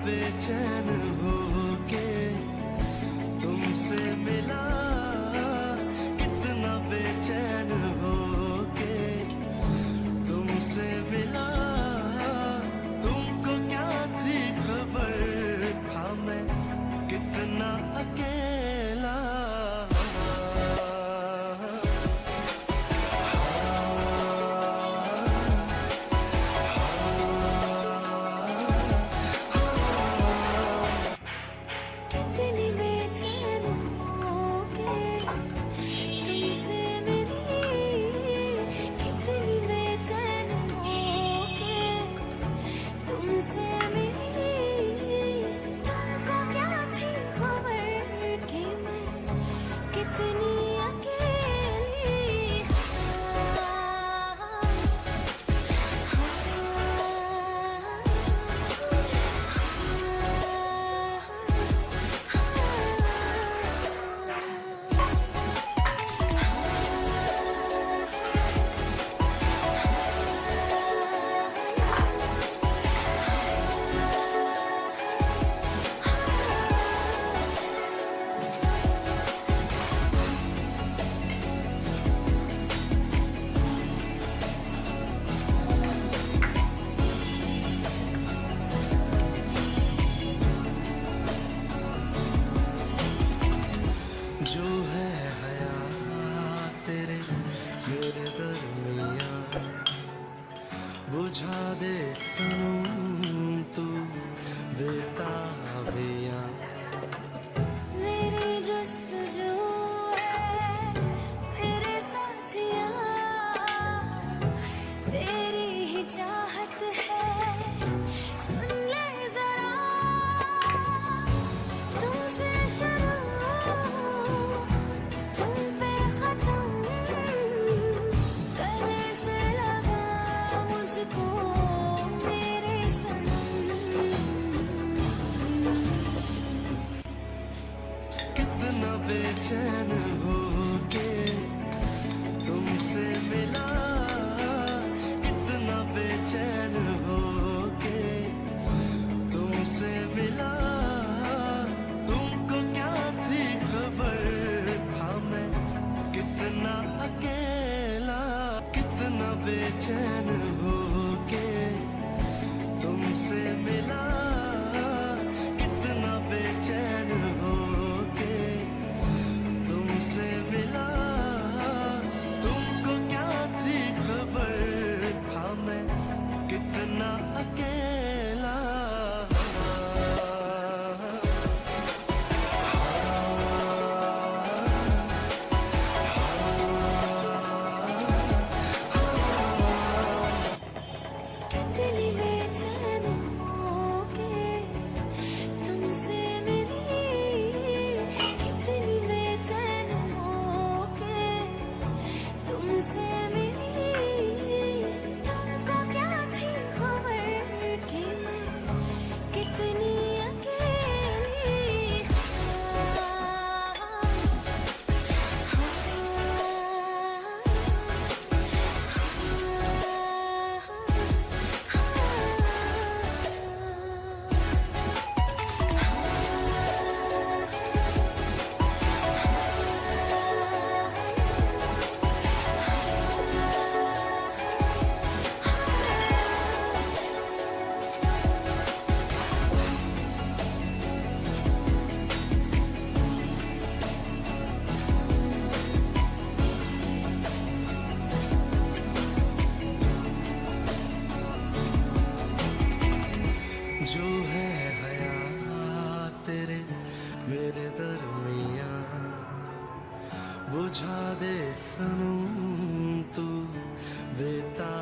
बेचैन होके तुमसे मिला, कितना बेचैन होके तुमसे मिला। तुमको क्या थी खबर, था मैं कितना अकेला। कितनी बेचैन होके तुमसे मिली, कितनी बेचैन होके तुमसे मिली। तुमको क्या थी खबर कि मैं कितनी अकेली। जो है हया तेरे मेरे दरमिया, बुझा दे सनम तू बेताबियां। मेरी जस्तजू है मेरे साथिया, तेरी ही चाहत है, सुन ले जरा। तुमसे शुरू तुम पे खत्म, गले से लगा मुझको मेरे सनम। कितना बेचैन होके तुमसे मिला, कितना बेचैन होके तुमसे मिला। तुमको क्या थी खबर, था मैं कितना अकेला। कितना बेचैन होके तुमसे मिला, कितना बेचैन होके तुमसे मिला। तुमको क्या थी खबर, था मैं कितना अकेला। कितनी बेचैन होके तुमसे मिली, कितनी बेचैन होके तुमसे मिली। तुमको क्या थी खबर कि मैं कितनी अकेली। जो है हया तेरे मेरे दरमिया, बुझा दे सनम तू बेता